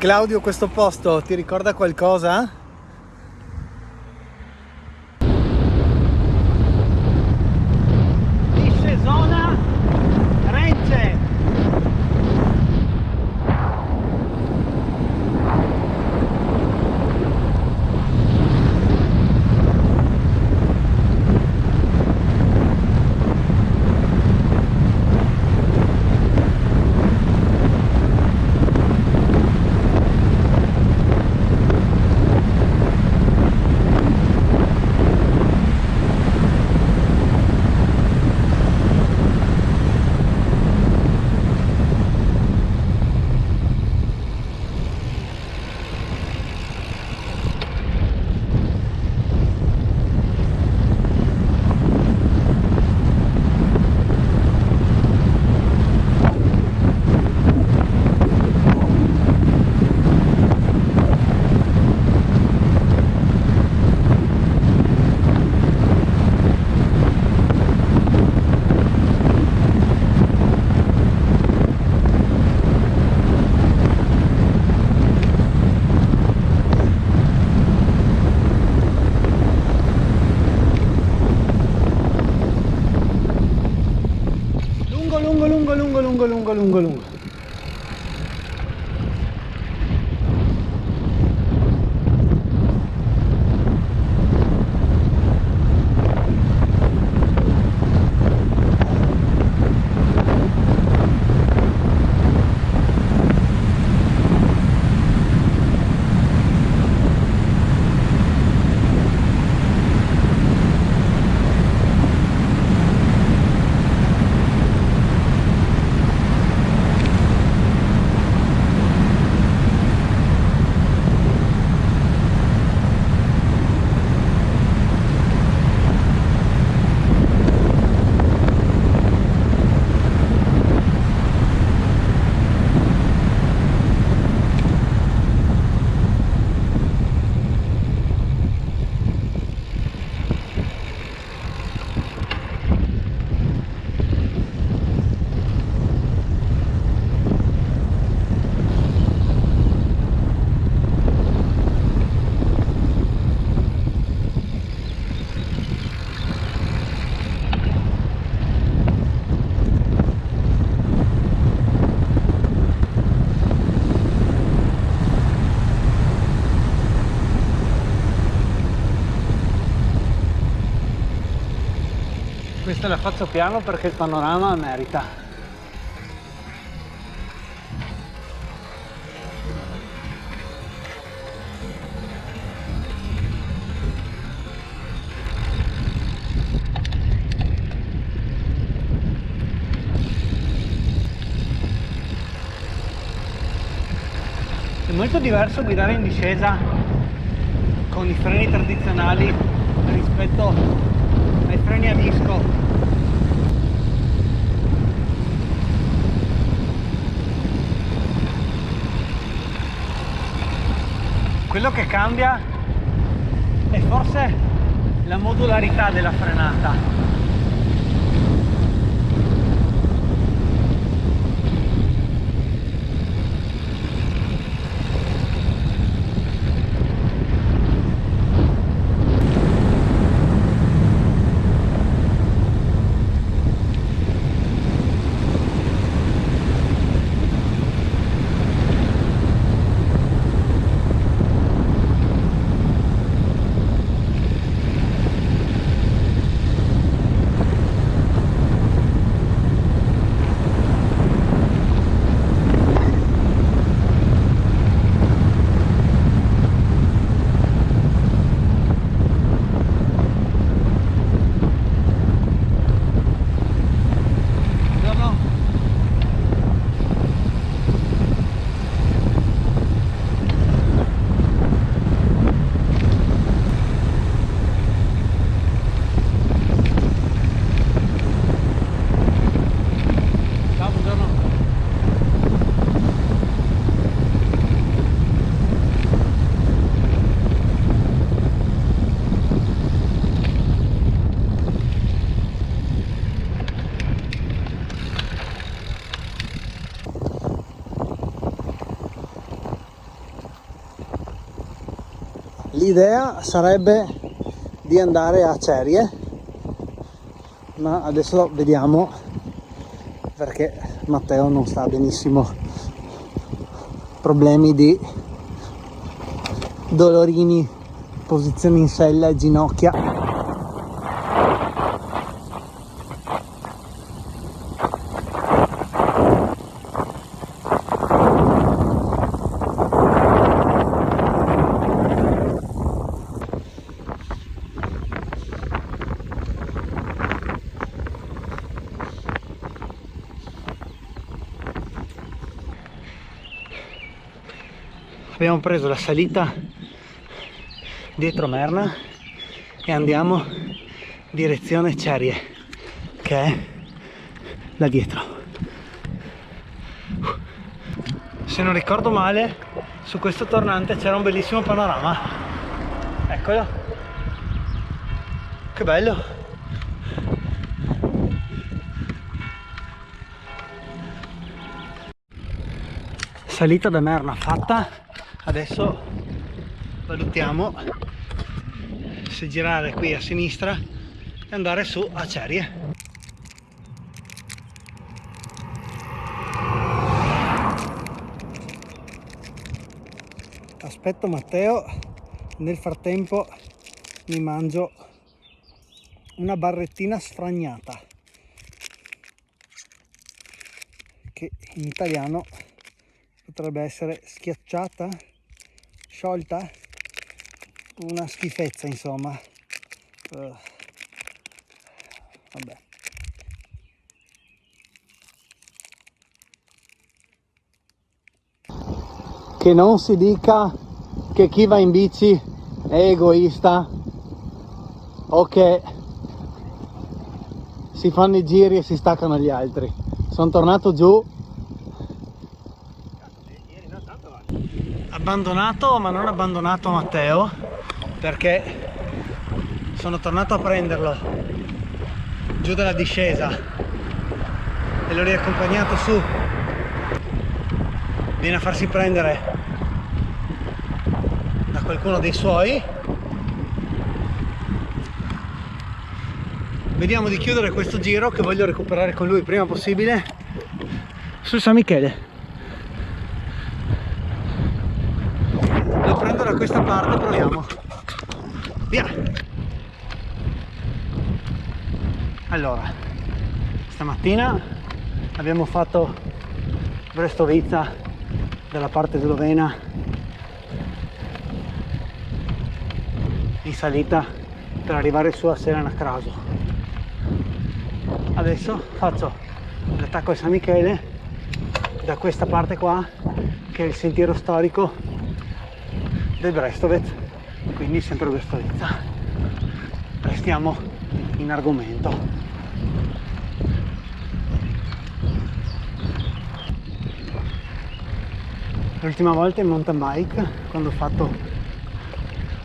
Claudio, questo posto ti ricorda qualcosa? Dice zona Rence. Lungo. Questa la faccio piano perché il panorama merita. È molto diverso guidare in discesa con i freni tradizionali rispetto ai freni a disco. Quello che cambia è forse la modularità della frenata. L'idea sarebbe di andare a Cerie, ma adesso vediamo, perché Matteo non sta benissimo, problemi di dolorini, posizioni in sella e ginocchia. Abbiamo preso la salita dietro Merna e andiamo direzione Cerie, che è là dietro. Se non ricordo male, su questo tornante c'era un bellissimo panorama. Eccolo, che bello. Salita da Merna fatta. Adesso valutiamo se girare qui a sinistra e andare su a Cerie. Aspetto Matteo, nel frattempo mi mangio una barrettina sfragnata, che in italiano potrebbe essere schiacciata, sciolta, una schifezza insomma. Vabbè. Che non si dica che chi va in bici è egoista o che si fanno i giri e si staccano gli altri. Sono tornato giù abbandonato, ma non abbandonato Matteo, perché sono tornato a prenderlo giù dalla discesa e l'ho riaccompagnato su. Viene a farsi prendere da qualcuno dei suoi. Vediamo di chiudere questo giro, che voglio recuperare con lui il prima possibile, sul San Michele. Lo prendo da questa parte, proviamo. Via! Allora, stamattina abbiamo fatto Brestovica dalla parte slovena in salita per arrivare su a Selena Krasu. Adesso faccio l'attacco a San Michele da questa parte qua, che è il sentiero storico del Brestovic, quindi sempre Brestovica. Restiamo in argomento. L'ultima volta in mountain bike, quando ho fatto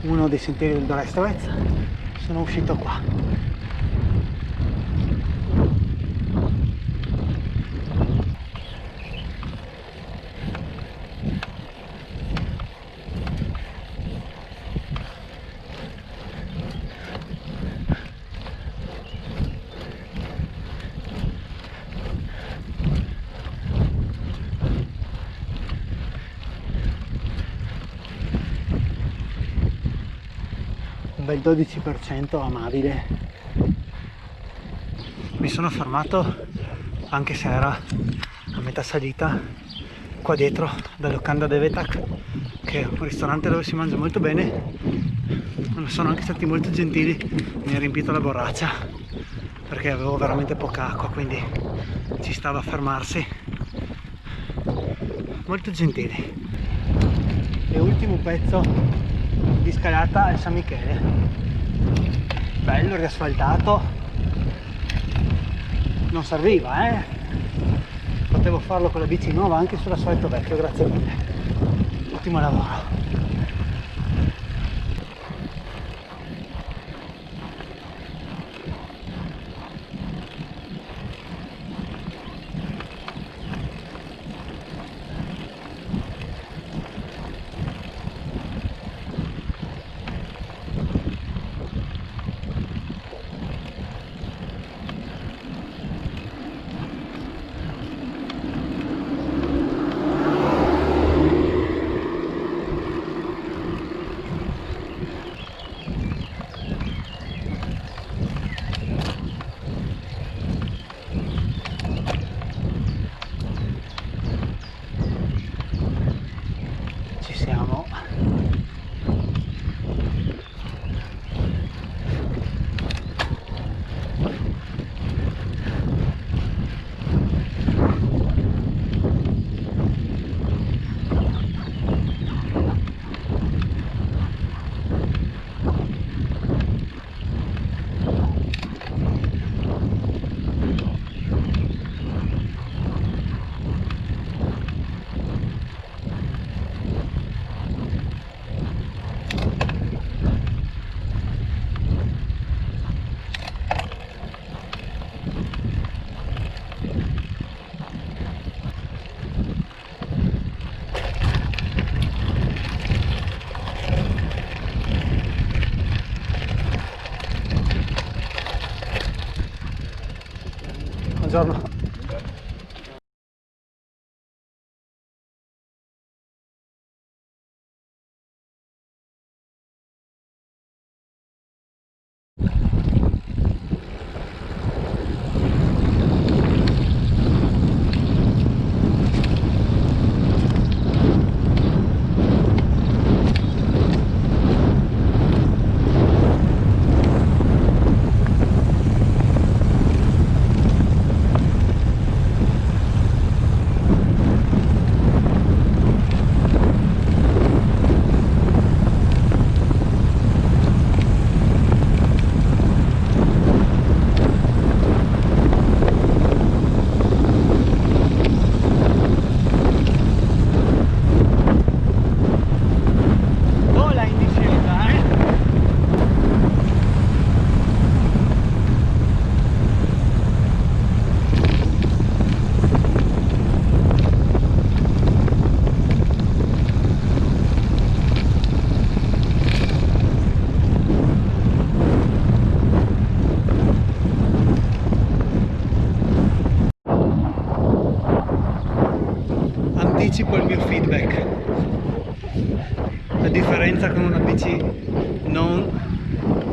uno dei sentieri del Brestovic, sono uscito qua. Un bel 12% amabile. Mi sono fermato, anche se era a metà salita, qua dietro da Locanda de Vetak, che è un ristorante dove si mangia molto bene. Sono anche stati molto gentili, mi ha riempito la borraccia perché avevo veramente poca acqua, quindi ci stava a fermarsi. Molto gentili. E ultimo pezzo di scalata al San Michele, bello riasfaltato, non serviva, potevo farlo con la bici nuova anche sull'asfalto vecchio, grazie mille, ottimo lavoro. Andiamo. Buongiorno. Anticipo il mio feedback. La differenza con una bici non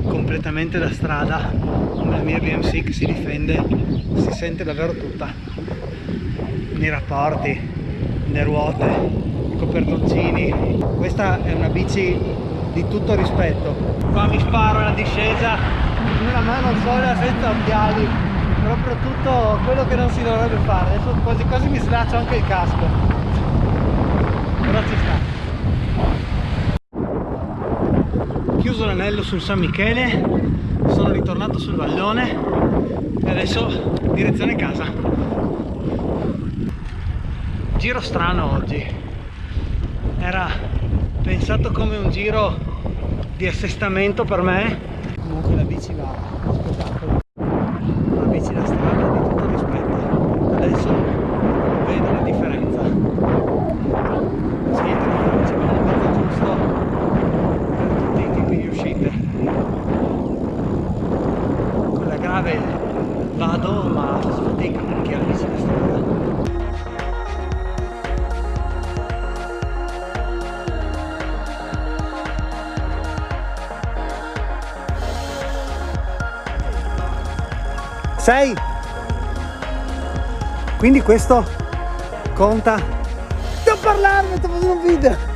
completamente da strada come la mia BMC, che si difende, si sente davvero tutta nei rapporti, le ruote, i copertoncini. Questa è una bici di tutto rispetto. Qua mi sparo la discesa, una mano sola senza occhiali, proprio tutto quello che non si dovrebbe fare. Adesso quasi quasi mi slaccio anche il casco, però ci sta. Chiuso l'anello sul San Michele, sono ritornato sul vallone e adesso direzione casa. Giro strano oggi, era pensato come un giro di assestamento per me. Comunque la bici va spettacolo, una bici da strada di tutto rispetto. Adesso vedo la differenza. Sì, ci va nel mezzo giusto per tutti i tipi di uscite. Con la grave vado, ma faccio fatica perché la bici da strada. Sei? Quindi questo conta? Sto parlando, sto facendo un video!